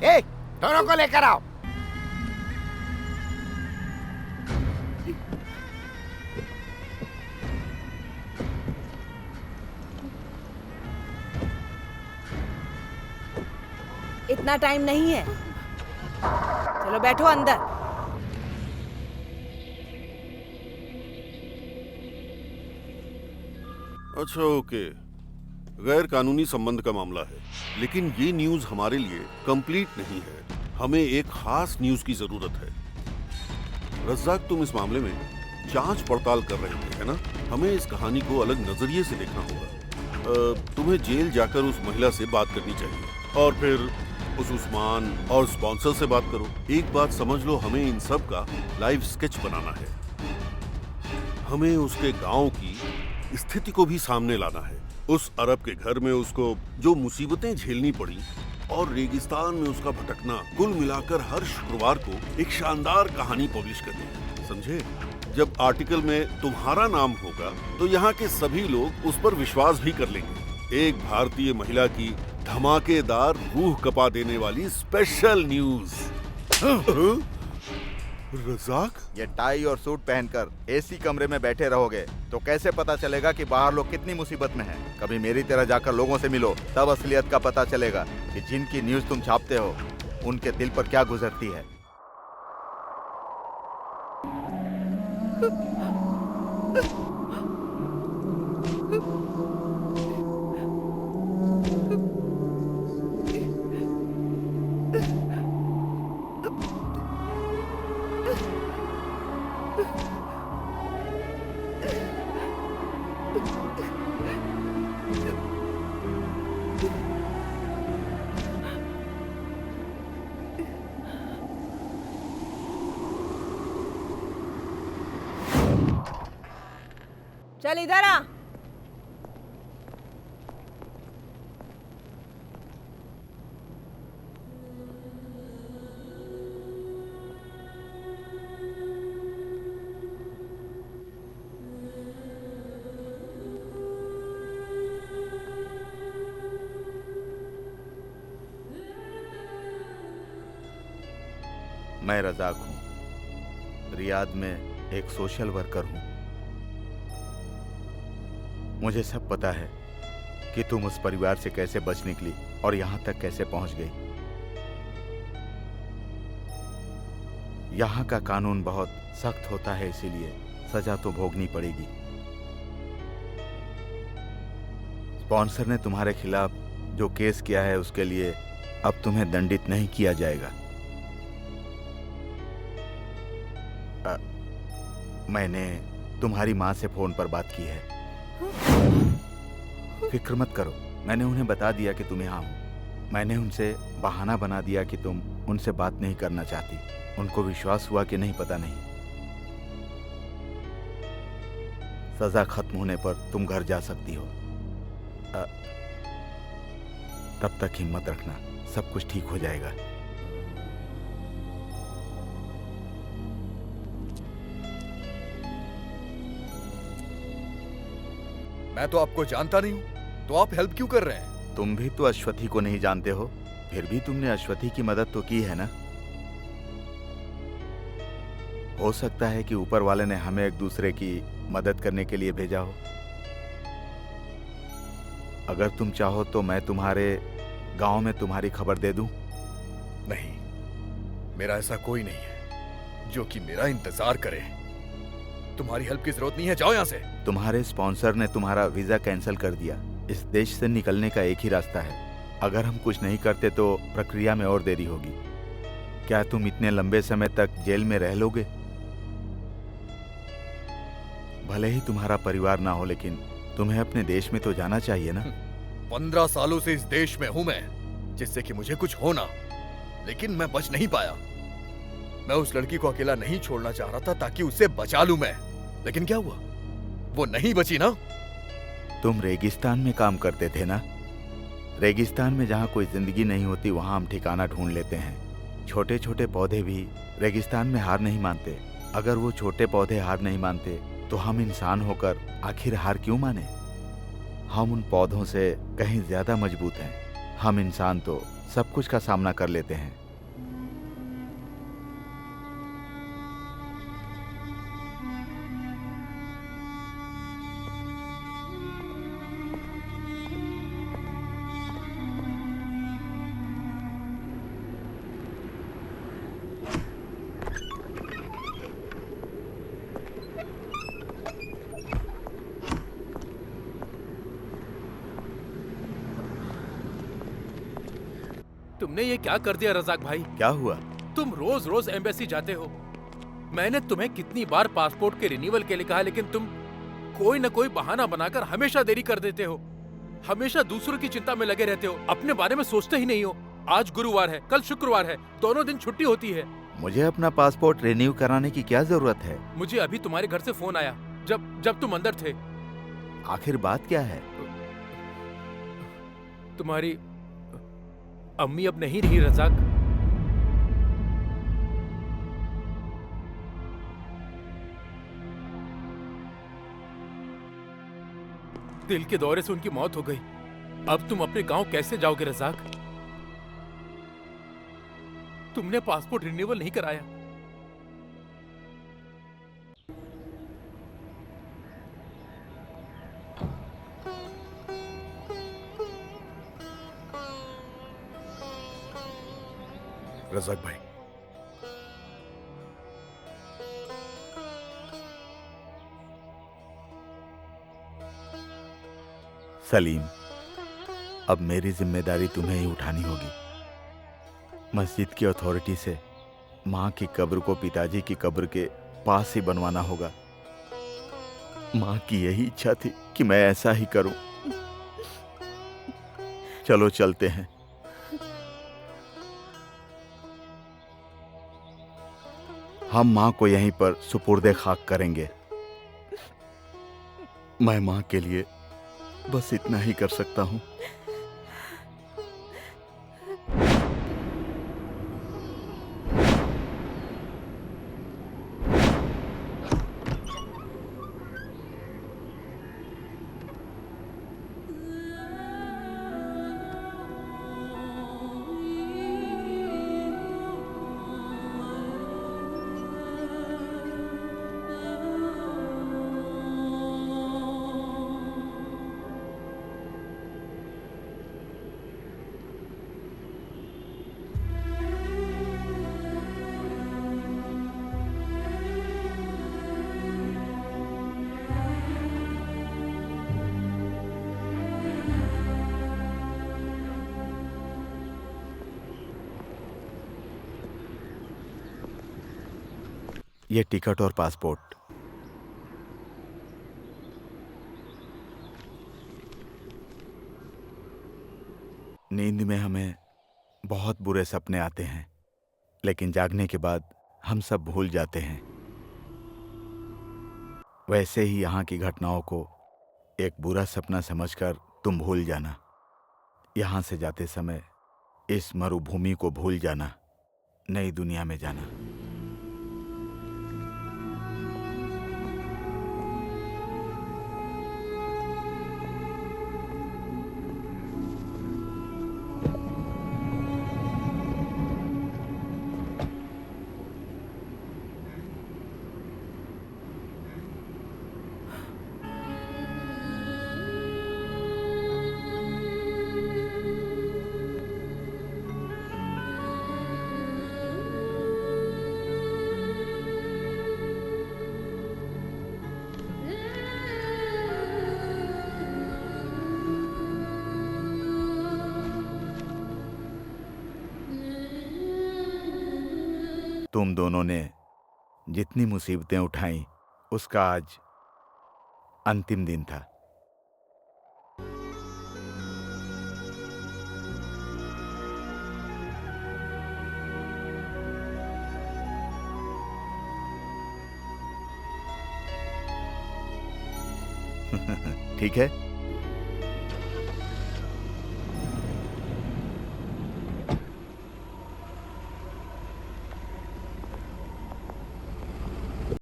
ए, दोनों को लेकर आओ। इतना टाइम नहीं है, चलो बैठो अंदर। अच्छा, ओके। गैर कानूनी संबंध का मामला है, लेकिन ये न्यूज हमारे लिए कंप्लीट नहीं है। हमें एक खास न्यूज की जरूरत है। रज्जाक, तुम इस मामले में जांच पड़ताल कर रहे थे, है ना? हमें इस कहानी को अलग नजरिए से देखना होगा। तुम्हें जेल जाकर उस महिला से बात करनी चाहिए और फिर उस उस्मान और स्पॉन्सर से बात करो। एक बात समझ लो, हमें इन सब का लाइव स्केच बनाना है। हमें उसके गांव की स्थिति को भी सामने लाना है। उस अरब के घर में उसको जो मुसीबतें झेलनी पड़ी और रेगिस्तान में उसका भटकना, कुल मिलाकर हर शुक्रवार को एक शानदार कहानी पब्लिश करनी है, समझे? जब आर्टिकल में तुम्हारा नाम होगा तो यहाँ के सभी लोग उस पर विश्वास भी कर लेंगे। एक भारतीय महिला की धमाकेदार, रूह कपा देने वाली स्पेशल न्यूज। रज़ाक, ये टाई और सूट पहनकर एसी कमरे में बैठे रहोगे तो कैसे पता चलेगा कि बाहर लोग कितनी मुसीबत में हैं? कभी मेरी तरह जाकर लोगों से मिलो, तब असलियत का पता चलेगा कि जिनकी न्यूज तुम छापते हो उनके दिल पर क्या गुजरती है। चल इधर आ। मैं रज़ाक हूँ, रियाद में एक सोशल वर्कर हूँ। मुझे सब पता है कि तुम उस परिवार से कैसे बच निकली और यहाँ तक कैसे पहुँच गई। यहाँ का कानून बहुत सख्त होता है, इसीलिए सजा तो भोगनी पड़ेगी। स्पॉन्सर ने तुम्हारे खिलाफ जो केस किया है उसके लिए अब तुम्हें दंडित नहीं किया जाएगा। मैंने तुम्हारी माँ से फोन पर बात की है। फिक्र मत करो, मैंने उन्हें बता दिया कि तुम यहाँ हो। मैंने उनसे बहाना बना दिया कि तुम उनसे बात नहीं करना चाहती। उनको विश्वास हुआ कि नहीं, पता नहीं। सजा खत्म होने पर तुम घर जा सकती हो। तब तक हिम्मत रखना, सब कुछ ठीक हो जाएगा। मैं तो आपको जानता नहीं हूँ, तो आप हेल्प क्यों कर रहे हैं? तुम भी तो अश्वथी को नहीं जानते हो, फिर भी तुमने अश्वथी की मदद तो की है ना। हो सकता है कि ऊपर वाले ने हमें एक दूसरे की मदद करने के लिए भेजा हो। अगर तुम चाहो तो मैं तुम्हारे गांव में तुम्हारी खबर दे दूं। नहीं, मेरा ऐसा कोई नहीं है जो कि मेरा इंतजार करे। तुम्हारी हेल्प की जरूरत नहीं है, जाओ यहाँ से। तुम्हारे स्पॉन्सर ने तुम्हारा वीजा कैंसिल कर दिया। इस देश से निकलने का एक ही रास्ता है। अगर हम कुछ नहीं करते तो प्रक्रिया में और देरी होगी। क्या तुम इतने लंबे समय तक जेल में रह लोगे? भले ही तुम्हारा परिवार ना हो, लेकिन तुम्हें अपने देश में तो जाना चाहिए ना। 15 सालों से इस देश में हूं मैं, जिससे कि मुझे कुछ होना, लेकिन मैं बच नहीं पाया। मैं उस लड़की को अकेला नहीं छोड़ना चाह रहा था ताकि उसे बचा लूं मैं, लेकिन क्या हुआ? वो नहीं बची ना। तुम रेगिस्तान में काम करते थे ना। रेगिस्तान में जहाँ कोई जिंदगी नहीं होती वहाँ हम ठिकाना ढूंढ लेते हैं। छोटे छोटे पौधे भी रेगिस्तान में हार नहीं मानते। अगर वो छोटे पौधे हार नहीं मानते तो हम इंसान होकर आखिर हार क्यों माने? हम उन पौधों से कहीं ज्यादा मजबूत हैं। हम इंसान तो सब कुछ का सामना कर लेते हैं। तुमने ये क्या कर दिया रजाक भाई? क्या हुआ? तुम रोज रोज एम्बेसी जाते हो। मैंने तुम्हें कितनी बार पासपोर्ट के रिन्यूअल के लिए कहा, लेकिन तुम कोई न कोई बहाना बनाकर हमेशा देरी कर देते हो। हमेशा दूसरों की चिंता में लगे रहते हो, अपने बारे में सोचते ही नहीं हो। आज गुरुवार है, कल शुक्रवार है, दोनों दिन छुट्टी होती है। मुझे अपना पासपोर्ट रिन्यू कराने की क्या जरूरत है? मुझे अभी तुम्हारे घर से फोन आया जब तुम अंदर थे। आखिर बात क्या है? तुम्हारी अम्मी अब नहीं रही रजाक। दिल के दौरे से उनकी मौत हो गई। अब तुम अपने गांव कैसे जाओगे रजाक? तुमने पासपोर्ट रिन्यूअल नहीं कराया। रजाक भाई, सलीम, अब मेरी जिम्मेदारी तुम्हें ही उठानी होगी। मस्जिद की अथॉरिटी से माँ की कब्र को पिताजी की कब्र के पास ही बनवाना होगा। माँ की यही इच्छा थी कि मैं ऐसा ही करूं। चलो चलते हैं। हम माँ को यहीं पर सुपुर्दे खाक करेंगे। मैं माँ के लिए बस इतना ही कर सकता हूँ। ये टिकट और पासपोर्ट। नींद में हमें बहुत बुरे सपने आते हैं, लेकिन जागने के बाद हम सब भूल जाते हैं। वैसे ही यहाँ की घटनाओं को एक बुरा सपना समझकर तुम भूल जाना। यहाँ से जाते समय इस मरुभूमि को भूल जाना, नई दुनिया में जाना। तुम दोनों ने जितनी मुसीबतें उठाई, उसका आज अंतिम दिन था। ठीक है।